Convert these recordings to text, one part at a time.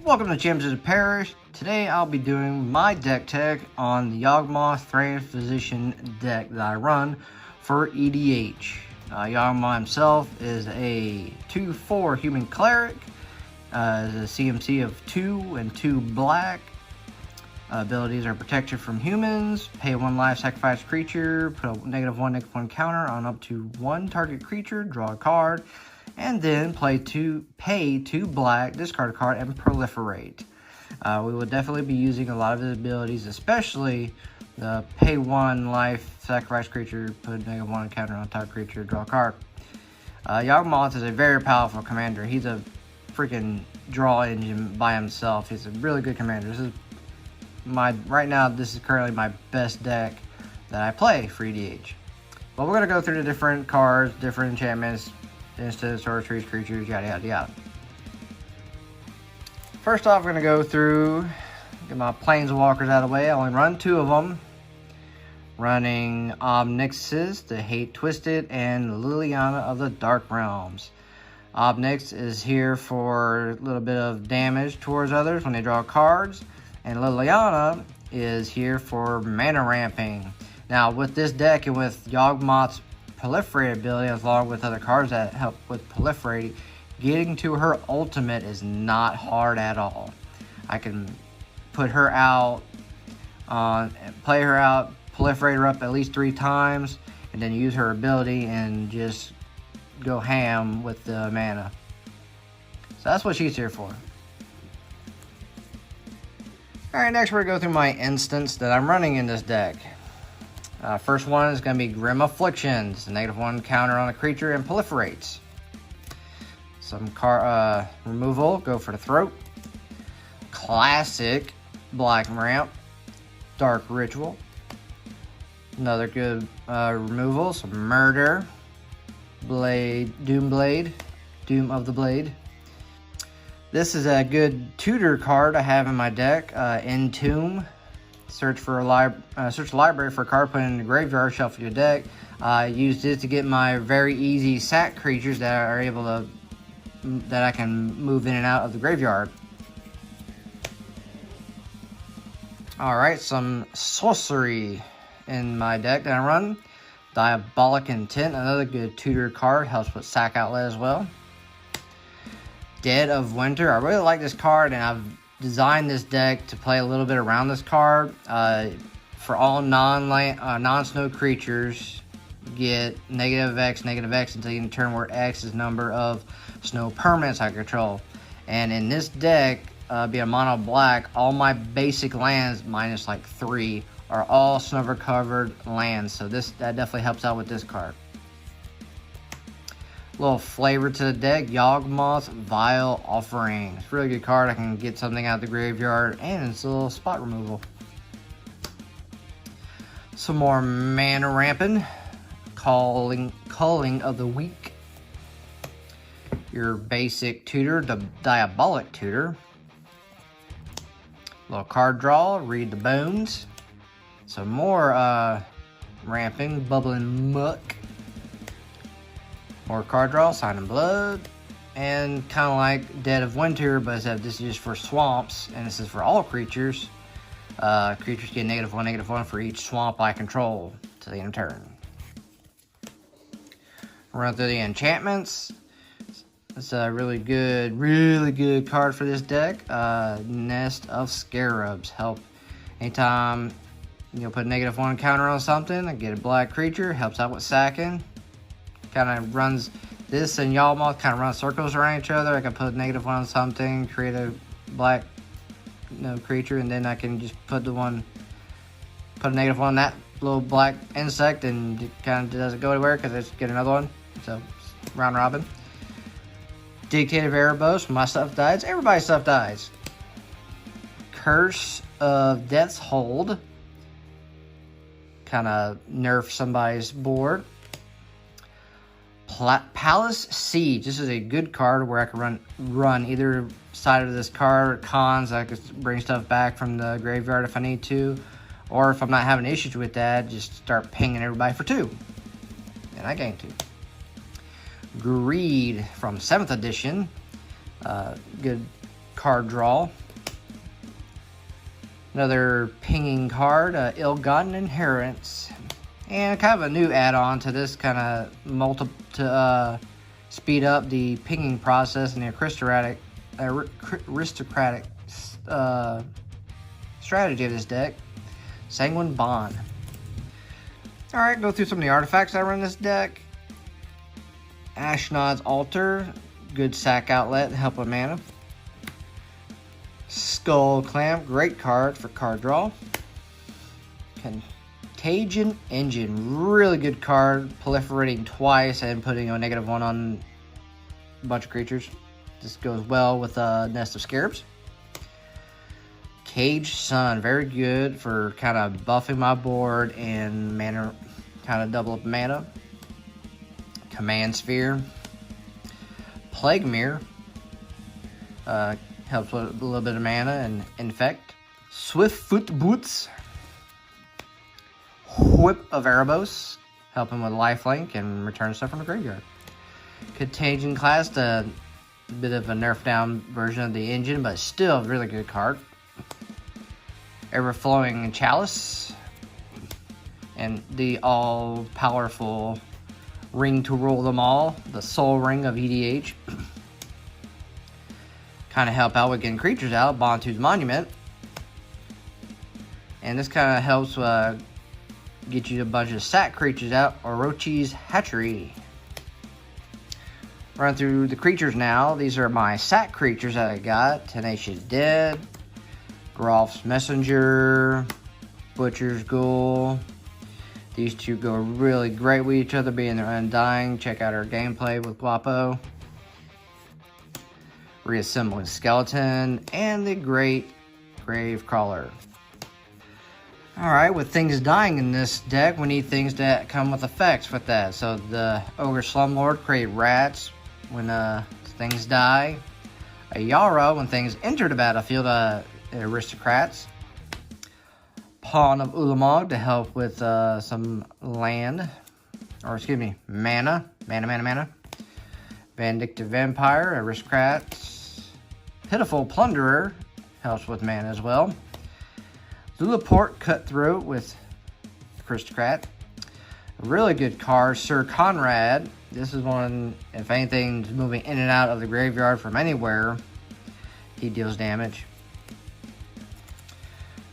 Welcome to Champions of the Parish. Today I'll be doing my deck tech on the Yawgmoth Thran Physician deck that I run for EDH. Yawgmoth himself is a 2/4 human cleric, is a CMC of 2 and 2 black. Abilities are protection from humans, pay 1 life, sacrifice creature, put a -1/-1 counter on up to 1 target creature, draw a card, and then pay 2 black, discard a card, and proliferate. We will definitely be using a lot of his abilities, especially the pay 1 life, sacrifice creature, put -1 counter on top creature, draw a card. Yawgmoth is a very powerful commander. He's a freaking draw engine by himself. He's a really good commander. This is this is currently my best deck that I play for EDH. But we're going to go through the different cards, different enchantments, instants, sorceries, creatures, yada yada yada. First off, we're going to go through, get my Planeswalkers out of the way. I only run 2 of them. Running Yawgmoth, the Hate Twisted, and Liliana of the Dark Realms. Yawgmoth is here for a little bit of damage towards others when they draw cards. And Liliana is here for mana ramping. Now, with this deck and with Yawgmoth's proliferate ability, along with other cards that help with proliferating, getting to her ultimate is not hard at all. I can put her out, play her out, proliferate her up at least 3 times, and then use her ability and just go ham with the mana. So that's what she's here for. Alright, next we're going to go through my instants that I'm running in this deck. First one is going to be Grim Afflictions. -1 counter on a creature and proliferates. Some removal, go for the throat. Classic Black Ramp, Dark Ritual. Another good removal, some Murder. Doom of the Blade. This is a good tutor card I have in my deck. Entomb. Search the library for a card, put it in the graveyard, shuffle your deck. I use this to get my very easy sack creatures that I can move in and out of the graveyard. Alright, some sorcery in my deck that I run. Diabolic Intent, another good tutor card, helps with sack outlet as well. Dead of Winter. I really like this card, and I've designed this deck to play a little bit around this card. For all non-snow creatures, get -X until you can turn where X is number of snow permanents I control. And in this deck, being a mono black, all my basic lands, minus like 3, are all snow covered lands. So that definitely helps out with this card. Little flavor to the deck, Yawgmoth Vile Offering. It's a really good card. I can get something out of the graveyard, and it's a little spot removal. Some more mana ramping. Calling of the Weak. Your basic tutor, the Diabolic Tutor. Little card draw, Read the Bones. Some more ramping, Bubbling Muck. More card draw, Sign in Blood, and kind of like Dead of Winter, but this is just for swamps, and this is for all creatures. Creatures get -1/-1 for each swamp I control to the end of turn. Run through the enchantments. It's a really good card for this deck. Nest of Scarabs. Help anytime put -1 counter on something and get a black creature. Helps out with sacking. Kind of runs this, and Yawgmoth kind of runs circles around each other. I can put -1 on something, create a black creature, and then I can just put a -1 on that little black insect, and it kind of doesn't go anywhere because I just get another one. So round robin. Dictative Erebos. My stuff dies. Everybody's stuff dies. Curse of Death's Hold. Kind of nerf somebody's board. Palace Siege. This is a good card where I can run either side of this card. Cons, I could bring stuff back from the graveyard if I need to. Or if I'm not having issues with that, just start pinging everybody for 2. And I gain 2. Greed from 7th edition. Good card draw. Another pinging card, Ill-Gotten Inheritance. And kind of a new add-on to this, kind of to speed up the pinging process and the aristocratic strategy of this deck. Sanguine Bond. Alright, go through some of the artifacts that run this deck. Ashnod's Altar, good sack outlet to help with mana. Skull Clamp, great card for card draw. Contagion Engine, really good card, proliferating twice and putting a -1 on a bunch of creatures. This goes well with Nest of Scarabs. Cage Sun, very good for kind of buffing my board and mana, kind of double up mana. Command Sphere. Plague Mirror, helps with a little bit of mana and infect. Swiftfoot Boots. Whip of Erebos, helping with lifelink and return stuff from the graveyard. Contagion Class, a bit of a nerf down version of the engine, but still a really good card. Everflowing Chalice, and the all-powerful Ring to Rule Them All, the Soul Ring of EDH. Kind of help out with getting creatures out. Bontu's Monument. And this kind of helps get you a bunch of sack creatures out. Orochi's Hatchery. Run through the creatures now. These are my sack creatures that I got. Tenacious Dead. Grolf's Messenger. Butcher's Ghoul. These two go really great with each other, being their Undying. Check out our gameplay with Guapo. Reassembling Skeleton, and the Great Gravecrawler. Alright, with things dying in this deck, we need things that come with effects with that. So the Ogre Slumlord create rats when things die. A Yara when things enter the battlefield, aristocrats. Pawn of Ulamog to help with some land, or excuse me, mana. Vindictive Vampire, aristocrats. Pitiful Plunderer helps with mana as well. Zulaport Cutthroat with aristocrat. A really good card, Sir Conrad. This is one, if anything's moving in and out of the graveyard from anywhere, he deals damage.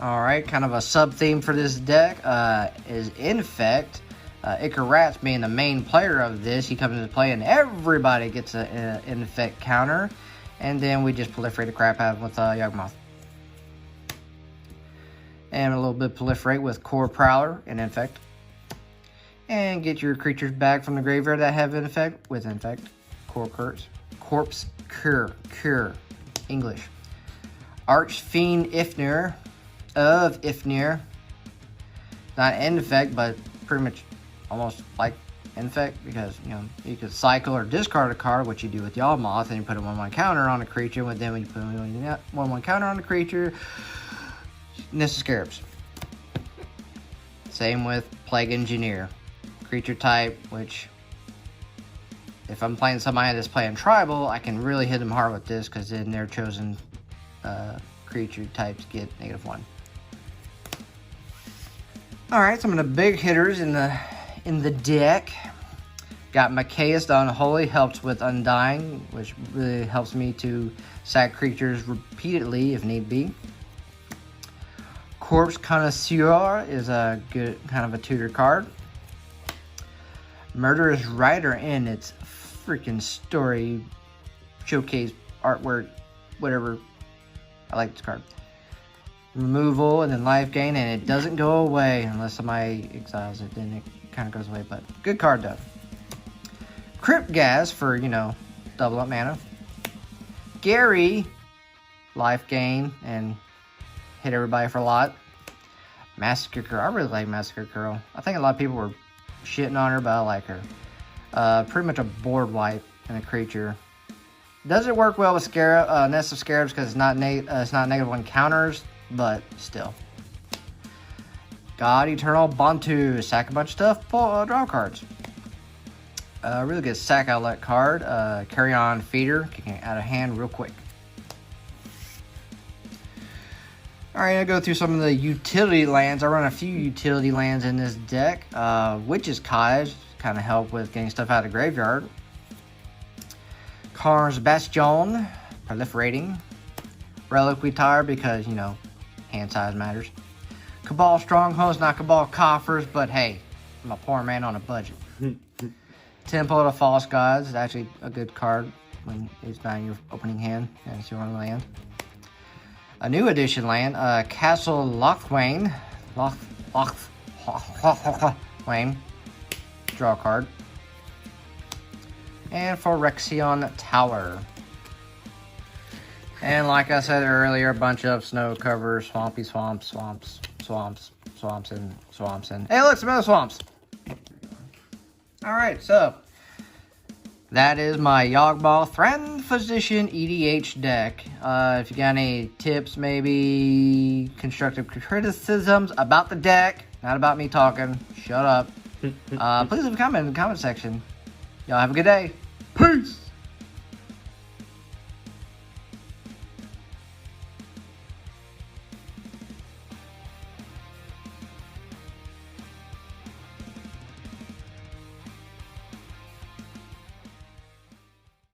Alright, kind of a sub-theme for this deck is Infect. Icar Rats being the main player of this, he comes into play and everybody gets an Infect counter. And then we just proliferate the crap out with Yawgmoth. And a little bit proliferate with Core Prowler and Infect. And get your creatures back from the graveyard that have Infect with Infect. Corpse Cure. English. Archfiend Ifnir of Ifnir. Not Infect, but pretty much almost like Infect, because you know you could cycle or discard a card, which you do with Yawgmoth, and you put a 1/1 counter on a creature. But then when you put a 1/1 counter on a creature, Nest of Scarabs. Same with Plague Engineer. Creature type, which if I'm playing somebody that's playing tribal, I can really hit them hard with this, because then their chosen creature types get -1. Alright, some of the big hitters in the deck. Got Machias the Unholy, helps with Undying, which really helps me to sack creatures repeatedly if need be. Corpse Connoisseur is a good kind of a tutor card. Murderous Rider in its freaking story, showcase, artwork, whatever. I like this card. Removal and then life gain, and it doesn't go away unless somebody exiles it, then it kind of goes away, but good card though. Crypt Gas for, you know, double up mana. Gary, life gain and hit everybody for a lot. Massacre Girl, I really like Massacre Girl. I think a lot of people were shitting on her, but I like her. Pretty much a board wipe and a creature. Doesn't work well with Nest of Scarabs because it's not -1 counters, but still. God Eternal Bontu, sack a bunch of stuff, draw cards. Really good sack outlet card. Carry On Feeder, kicking it out of hand real quick. Alright, I'll go through some of the utility lands. I run a few utility lands in this deck. Witch's Cottage, kind of help with getting stuff out of the graveyard. Karn's Bastion, proliferating. Reliquary Tower because, you know, hand size matters. Cabal Strongholds, not Cabal Coffers, but hey, I'm a poor man on a budget. Temple of the False Gods is actually a good card when it's not in your opening hand and it's your own land. A new edition land, Castle Lochwain. Lochwain. Draw a card. And Phyrexian Tower. And like I said earlier, a bunch of snow cover, swampy swamps, and hey, look, some other swamps. Alright, so that is my Yawgmoth Thran Physician EDH deck. If you got any tips, maybe constructive criticisms about the deck, not about me talking, shut up. Please leave a comment in the comment section. Y'all have a good day. Peace!